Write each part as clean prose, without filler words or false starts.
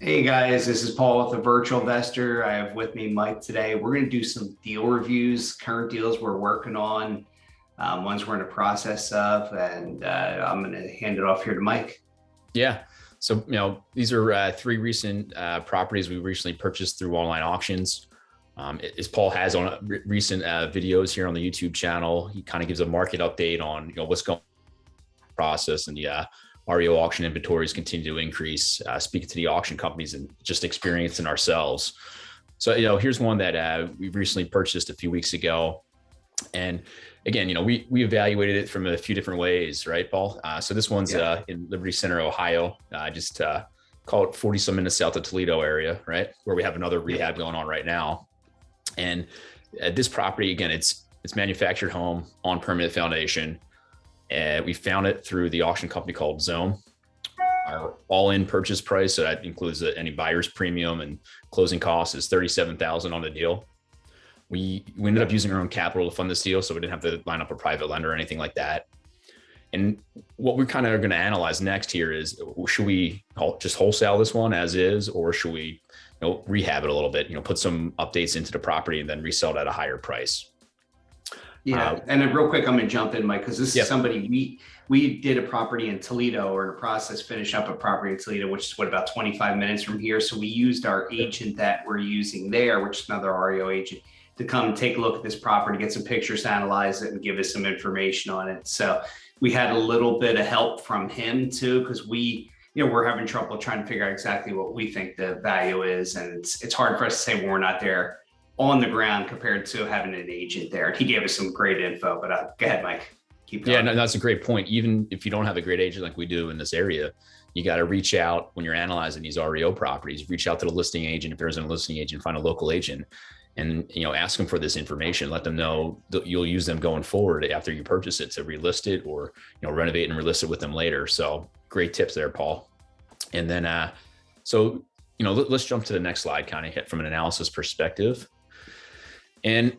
Hey guys, this is Paul with the Virtual Investor. I have with me Mike today. We're going to do some deal reviews, current deals we're working on, ones we're in the process of, and I'm going to hand it off here to Mike. Yeah. So, these are three recent properties we recently purchased through online auctions. As Paul has on recent videos here on the YouTube channel, he kind of gives a market update on what's going on in the process, and the REO auction inventories continue to increase, speaking to the auction companies and just experiencing ourselves. So, here's one that we recently purchased a few weeks ago. And again, we evaluated it from a few different ways, right, Paul? So this one's in Liberty Center, Ohio, just call it 40 some minutes south of Toledo area, right? Where we have another rehab going on right now. And this property, again, it's manufactured home on permanent foundation. And we found it through the auction company called Zome. Our all-in purchase price, so that includes any buyer's premium and closing costs, is $37,000 on the deal. We ended up using our own capital to fund this deal, so we didn't have to line up a private lender or anything like that. And what we're kind of going to analyze next here is, should we just wholesale this one as is, or should we rehab it a little bit, put some updates into the property and then resell it at a higher price? Yeah, and then real quick, I'm going to jump in, Mike, because this is somebody we did a property in Toledo, or in the process finish up a property in Toledo, which is about 25 minutes from here. So we used our agent that we're using there, which is another REO agent, to come take a look at this property, get some pictures, analyze it, and give us some information on it. So we had a little bit of help from him too, because we're having trouble trying to figure out exactly what we think the value is. And it's hard for us to say when we're not there on the ground compared to having an agent there. He gave us some great info, but go ahead, Mike. Keep going. Yeah, no, that's a great point. Even if you don't have a great agent like we do in this area, you got to reach out when you're analyzing these REO properties, reach out to the listing agent. If there isn't a listing agent, find a local agent and, ask them for this information. Let them know that you'll use them going forward after you purchase it to relist it, or, renovate and relist it with them later. So great tips there, Paul. And then, let's jump to the next slide, kind of hit from an analysis perspective. And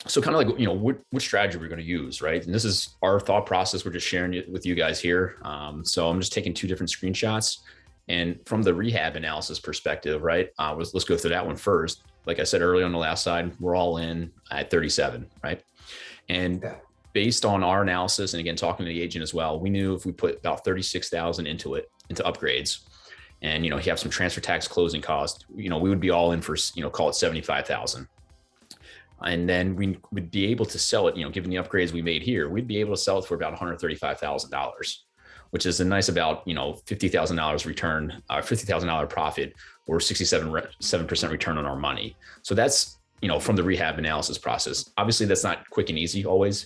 so kind of like, what strategy we're going to use, right? And this is our thought process. We're just sharing it with you guys here. So I'm just taking two different screenshots, and from the rehab analysis perspective, right? Let's go through that one first. Like I said earlier on the last slide, we're all in at 37, right? And based on our analysis, and again, talking to the agent as well, we knew if we put about 36,000 into upgrades, and, you have some transfer tax closing costs, we would be all in for, call it 75,000. And then we would be able to sell it, given the upgrades we made here, we'd be able to sell it for about $135,000, which is a nice about, $50,000 return, $50,000 profit, or 67% return on our money. So that's, from the rehab analysis process. Obviously, that's not quick and easy always.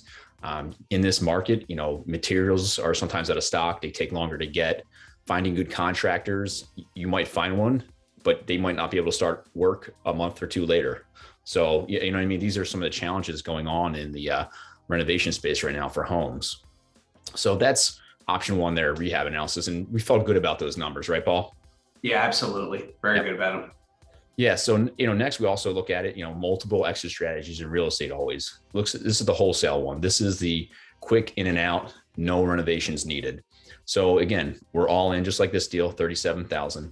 In this market, materials are sometimes out of stock. They take longer to get. Finding good contractors, you might find one, but they might not be able to start work a month or two later. So, you know what I mean? These are some of the challenges going on in the renovation space right now for homes. So that's option one there, rehab analysis. And we felt good about those numbers, right, Paul? Yeah, absolutely. Very good about them. Yeah. So, next we also look at it, multiple exit strategies in real estate always. This is the wholesale one. This is the quick in and out, no renovations needed. So again, we're all in just like this deal, 37,000.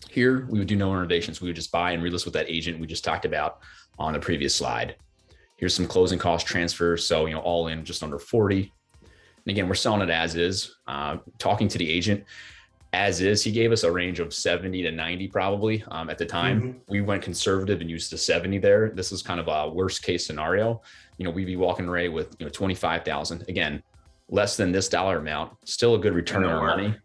Here, we would do no renovations. We would just buy and relist with that agent we just talked about on the previous slide. Here's some closing cost transfers. So, all in just under 40. And again, we're selling it as is. Talking to the agent as is, he gave us a range of 70 to 90 probably at the time. Mm-hmm. We went conservative and used the 70 there. This is kind of a worst case scenario. We'd be walking away with 25,000. Again, less than this dollar amount, still a good return on our money.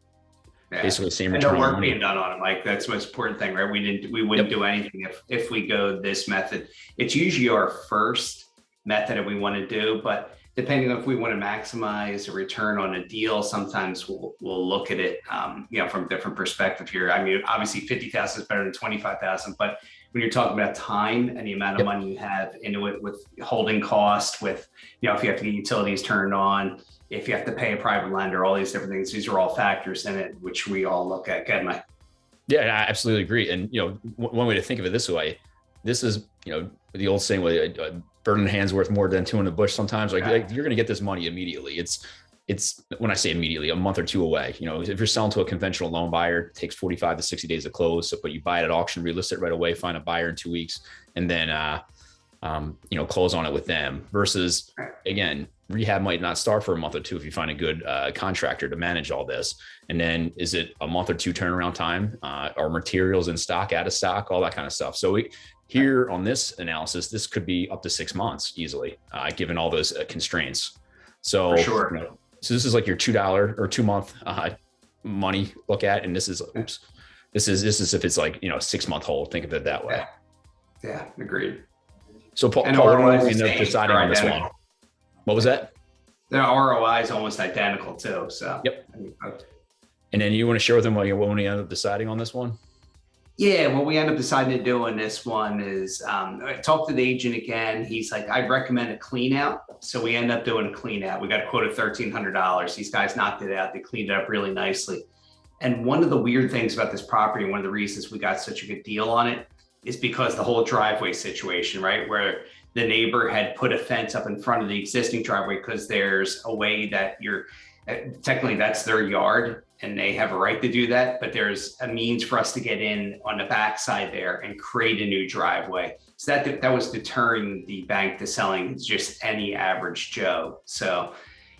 Yeah. Basically the same return. No work being done on it, Mike. That's the most important thing, right? We wouldn't do anything if we go this method. It's usually our first method that we want to do, but depending on if we want to maximize a return on a deal, sometimes we'll look at it, from a different perspective here. I mean, obviously 50,000 is better than 25,000, but when you're talking about time and the amount of money you have into it, with holding cost, with, if you have to get utilities turned on, if you have to pay a private lender, all these different things, these are all factors in it, which we all look at. Go ahead, Mike. Yeah, I absolutely agree. And, one way to think of it this way, this is, the old saying, a bird in the hand's worth more than two in the bush sometimes. Like you're going to get this money immediately. It's it's, when I say immediately, a month or two away. If you're selling to a conventional loan buyer, it takes 45 to 60 days to close. So, but you buy it at auction, relist it right away, find a buyer in 2 weeks, and then, close on it with them. Versus, again, rehab might not start for a month or two if you find a good contractor to manage all this. And then is it a month or two turnaround time? Are materials in stock, out of stock, all that kind of stuff. So here on this analysis, this could be up to 6 months easily, given all those constraints. So, for sure. So this is like your $2 or 2 month money look at, and this is this is if it's like 6 month hold. Think of it that way. Yeah, agreed. So Paul, what do you end up deciding on this one? What was that? The ROI is almost identical too. So yep. And then you want to share with them what we end up deciding on this one? Yeah, what we end up deciding to do on this one is I talked to the agent again. He's like, I'd recommend a clean out. So we end up doing a clean out. We got a quote of $1,300. These guys knocked it out. They cleaned it up really nicely. And one of the weird things about this property, one of the reasons we got such a good deal on it, is because the whole driveway situation, right? Where the neighbor had put a fence up in front of the existing driveway because there's a way that technically that's their yard and they have a right to do that, but there's a means for us to get in on the backside there and create a new driveway. So that was deterring the bank to selling just any average Joe. So,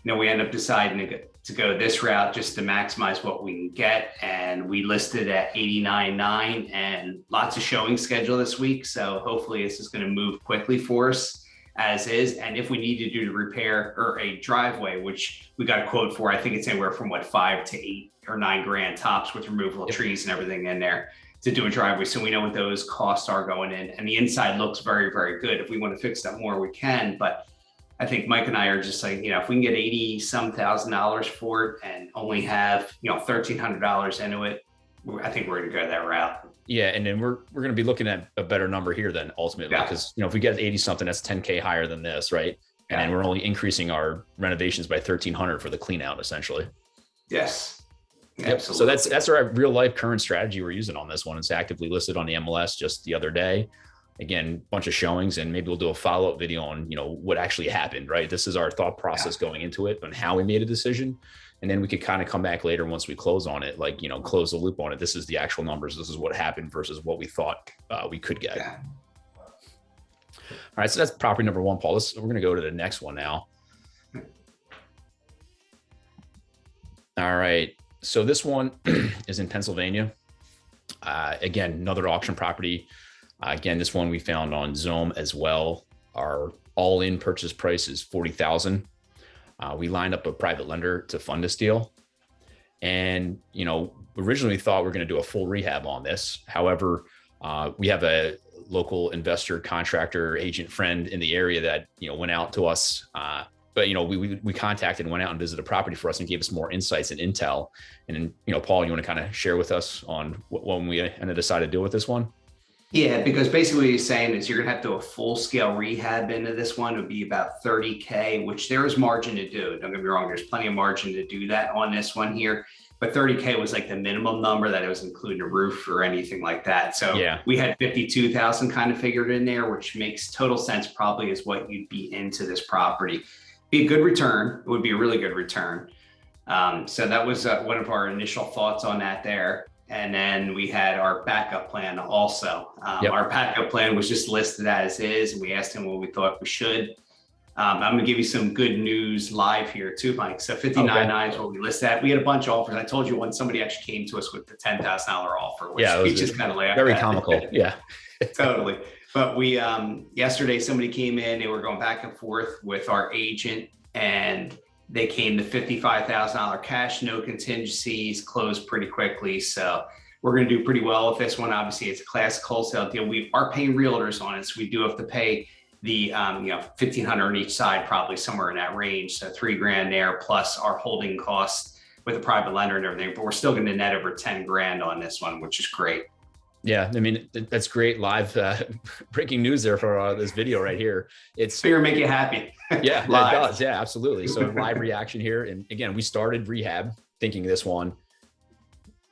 we end up deciding to go this route just to maximize what we can get. And we listed at 89.9 and lots of showing schedule this week. So hopefully this is going to move quickly for us as is. And if we need to do the repair or a driveway, which we got a quote for, I think it's anywhere from $5 to $8 or $9 grand tops with removal of trees and everything in there to do a driveway. So we know what those costs are going in, and the inside looks very, very good. If we want to fix that more, we can, but I think Mike and I are just like, if we can get $80-some thousand for it and only have, $1,300 into it, I think we're going to go that route. Yeah. And then we're going to be looking at a better number here then ultimately, because, if we get 80 something, that's 10K higher than this. Right. And then we're only increasing our renovations by 1,300 for the clean out essentially. Yes. Yep. So that's our real life current strategy we're using on this one. It's actively listed on the MLS just the other day. Again, bunch of showings, and maybe we'll do a follow-up video on, what actually happened, right? This is our thought process going into it and how we made a decision. And then we could kind of come back later once we close on it, like, close the loop on it. This is the actual numbers. This is what happened versus what we thought we could get. Yeah. All right. So that's property number one, Paul. We're going to go to the next one now. All right. So this one is in Pennsylvania. Again, another auction property. Again, this one we found on Zoom as well. Our all-in purchase price is $40,000. We lined up a private lender to fund this deal. And, originally thought we were going to do a full rehab on this. However, we have a local investor, contractor, agent friend in the area that, went out to us. But, we contacted and went out and visited a property for us and gave us more insights and intel. And then, Paul, you want to kind of share with us on what we ended up deciding to do with this one? Yeah, because basically what he's saying is you're going to have to do a full scale rehab into this one. It would be about 30K, which there is margin to do. Don't get me wrong. There's plenty of margin to do that on this one here. But 30K was like the minimum number that it was including a roof or anything like that. So we had 52,000 kind of figured in there, which makes total sense probably is what you'd be into this property. Be a good return. It would be a really good return. So that was one of our initial thoughts on that there. And then we had our backup plan also. Our backup plan was just listed as is, and we asked him what we thought we should. I'm going to give you some good news live here too, Mike. So 59.9 is what we listed at. We had a bunch of offers. I told you when somebody actually came to us with the $10,000 offer, which we just kind of laughed very at. Comical. Yeah, totally. But we yesterday somebody came in. They were going back and forth with our agent, and they came to $55,000 cash, no contingencies, closed pretty quickly. So we're going to do pretty well with this one. Obviously, it's a classic wholesale deal. We are paying realtors on it, so we do have to pay the $1,500 on each side, probably somewhere in that range. So $3 grand there, plus our holding costs with a private lender and everything. But we're still going to net over 10 grand on this one, which is great. Yeah, I mean, that's great live breaking news there for this video right here. It's figure make you happy. Yeah, it does. Yeah, absolutely. So live reaction here. And again, we started rehab thinking this one,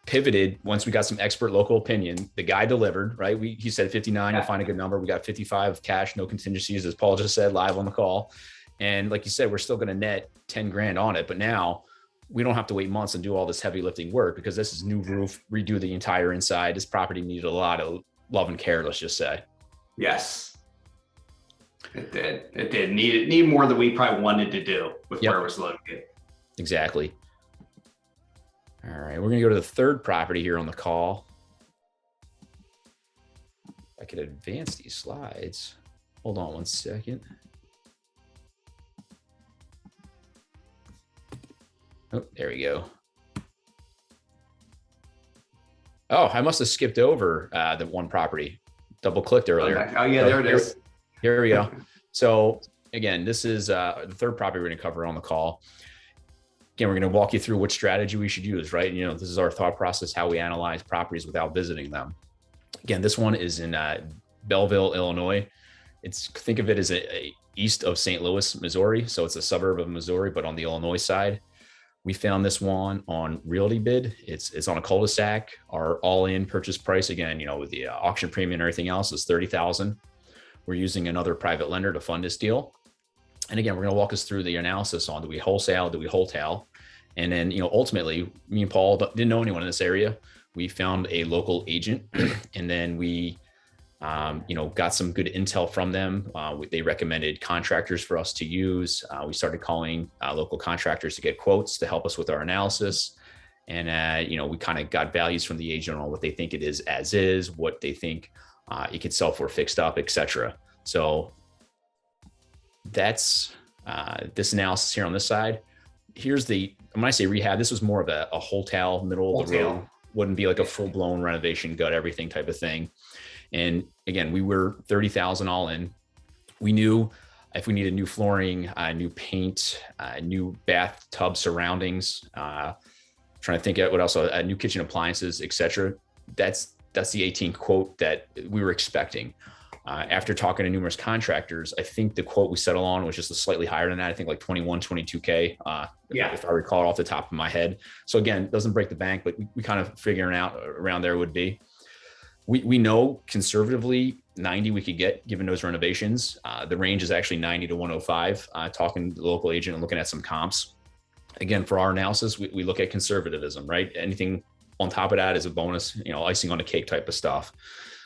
pivoted once we got some expert local opinion. The guy delivered, right? He said 59, you'll find a good number. We got 55 cash, no contingencies, as Paul just said live on the call. And like you said, we're still going to net 10 grand on it, but now we don't have to wait months and do all this heavy lifting work because this is new roof, redo the entire inside. This property needed a lot of love and care, let's just say. Yes, it did. It did need more than we probably wanted to do with where it was located. Exactly. All right, we're going to go to the third property here on the call. I could advance these slides. Hold on one second. Oh, there we go. Oh, I must have skipped over the one property. Double clicked earlier. Okay. Oh yeah, there it is. Here we go. So again, this is the third property we're going to cover on the call. Again, we're going to walk you through what strategy we should use, right? You know, this is our thought process, how we analyze properties without visiting them. Again, this one is in Belleville, Illinois. Think of it as a east of St. Louis, Missouri. So it's a suburb of Missouri, but on the Illinois side. We found this one on Realty Bid. It's on a cul-de-sac. Our all-in purchase price, again, you know, with the auction premium and everything else, is $30,000. We're using another private lender to fund this deal. And again, we're going to walk us through the analysis on, do we wholesale, do we wholetail? And then, you know, ultimately, me and Paul didn't know anyone in this area. We found a local agent, and then we, you know, got some good intel from them. They recommended contractors for us to use. We started calling local contractors to get quotes to help us with our analysis. And, you know, we kind of got values from the agent on what they think it is as is, what they think it could sell for fixed up, etc. So that's this analysis here on this side. Here's when I say rehab, this was more of a wholetail, middle of the road. Wouldn't be like a full blown renovation, gut everything type of thing. And again, we were 30,000 all in. We knew if we needed new flooring, new paint, new bathtub surroundings, trying to think of what else, new kitchen appliances, etc. That's the 18 quote that we were expecting. After talking to numerous contractors, I think the quote we settled on was just slightly higher than that. I think like 22K, if I recall it off the top of my head. So again, doesn't break the bank, but we kind of figuring out around there would be. We know conservatively 90 we could get given those renovations. The range is actually 90 to 105, talking to the local agent and looking at some comps. Again, for our analysis, we look at conservatism, right? Anything on top of that is a bonus, you know, icing on the cake type of stuff.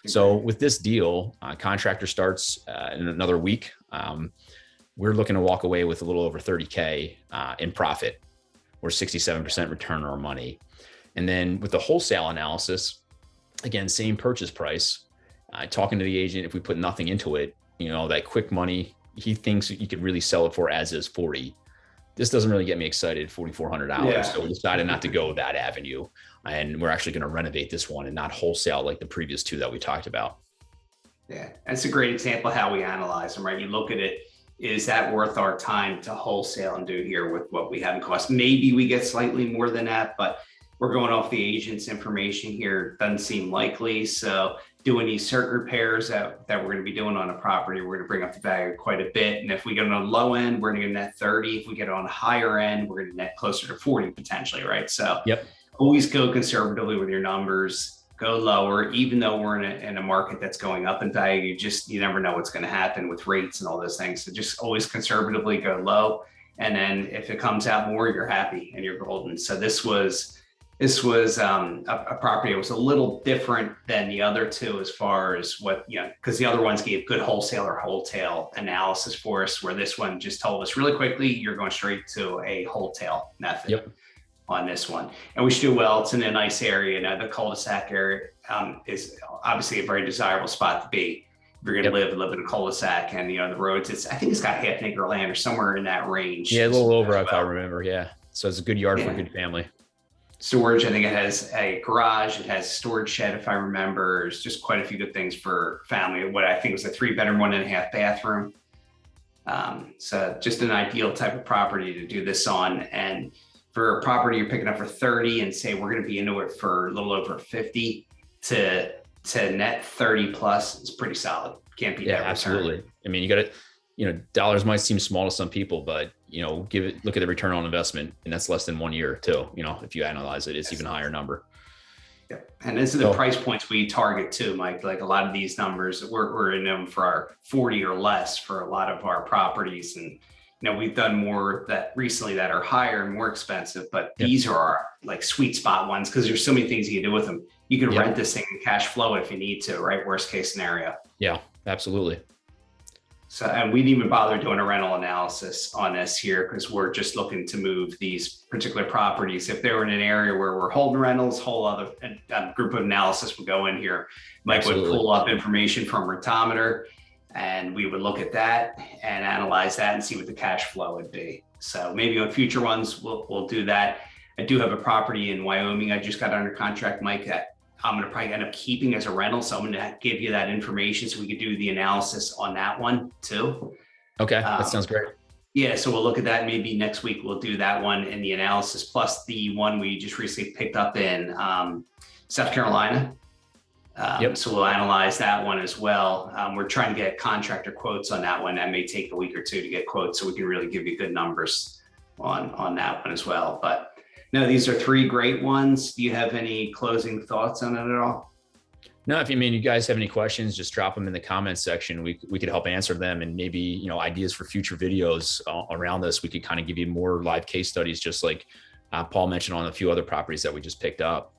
So with this deal, contractor starts in another week. We're looking to walk away with a little over 30K in profit, or 67% return on our money. And then with the wholesale analysis, again, same purchase price. Talking to the agent, if we put nothing into it, you know, that quick money, he thinks you could really sell it for as is 40. This doesn't really get me excited, $4,400. So we decided not to go that avenue. And we're actually going to renovate this one and not wholesale like the previous two that we talked about. Yeah, that's a great example of how we analyze them, right? You look at it, is that worth our time to wholesale and do here with what we have in cost? Maybe we get slightly more than that, but we're going off the agent's information here. Doesn't seem likely. So doing these certain repairs that we're going to be doing on a property, we're going to bring up the value quite a bit. And if we get on a low end, we're going to get net 30. If we get on a higher end, we're going to net closer to 40 potentially, right? So always go conservatively with your numbers, go lower, even though we're in a market that's going up in value. You never know what's going to happen with rates and all those things. So just always conservatively go low. And then if it comes out more, you're happy and you're golden. So this was a property that was a little different than the other two as far as what, you know, because the other ones gave good wholesale or wholetail analysis for us, where this one just told us really quickly, you're going straight to a wholetail method on this one. And we should do well. It's in a nice area. Now, the cul-de-sac area is obviously a very desirable spot to be. If you're going to live in a cul-de-sac, and, you know, the roads, I think it's got half an acre of land or somewhere in that range. Yeah, a little over, if I remember. Yeah. So it's a good yard for a good family. Storage, I think it has a garage, it has storage shed, if I remember. There's just quite a few good things for family. What I think was a 3-bedroom, 1.5 bathroom. So just an ideal type of property to do this on. And for a property you're picking up for 30 and say we're going to be into it for a little over 50 to net 30 plus, is pretty solid. Can't beat that return. Absolutely. I mean, you got to, you know, dollars might seem small to some people, but, you know, look at the return on investment, and that's less than 1 year too. You know, if you analyze it, it's even higher number. Yeah. And this is the price points we target too, Mike. Like a lot of these numbers, we're in them for our 40 or less for a lot of our properties. And, you we've done more that recently that are higher and more expensive, but these are our like sweet spot ones because there's so many things you can do with them. You can rent this thing and cash flow it if you need to, right? Worst case scenario. Yeah, absolutely. So, and we didn't even bother doing a rental analysis on this here because we're just looking to move these particular properties. If they were in an area where we're holding rentals, whole other group of analysis would go in here. Mike would pull up information from Retometer, and we would look at that and analyze that and see what the cash flow would be. So maybe on future ones, we'll do that. I do have a property in Wyoming. I just got under contract, Mike, that I'm going to probably end up keeping as a rental. So I'm going to give you that information so we could do the analysis on that one too. Okay, that sounds great. Yeah, so we'll look at that. Maybe next week we'll do that one in the analysis, plus the one we just recently picked up in South Carolina. So we'll analyze that one as well. We're trying to get contractor quotes on that one. That may take a week or two to get quotes, so we can really give you good numbers on that one as well. But no, these are 3 great ones. Do you have any closing thoughts on it at all? No, if you guys have any questions, just drop them in the comments section. We could help answer them, and maybe, ideas for future videos around this. We could kind of give you more live case studies, just like Paul mentioned on a few other properties that we just picked up.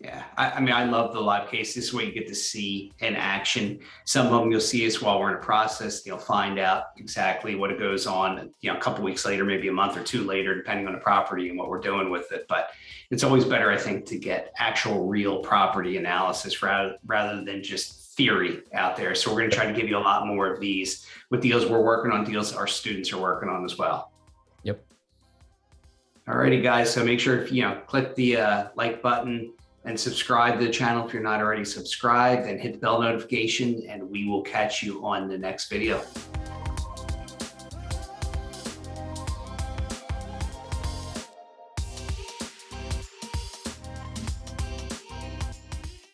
Yeah, I love the live case. This is what you get to see in action. Some of them you'll see us while we're in a process. You'll find out exactly what it goes on, a couple weeks later, maybe a month or 2 later, depending on the property and what we're doing with it. But it's always better, I think, to get actual real property analysis rather than just theory out there. So we're going to try to give you a lot more of these with deals we're working on, deals our students are working on as well. Yep. All righty, guys. So make sure click the like button and subscribe to the channel if you're not already subscribed, and hit the bell notification, and we will catch you on the next video.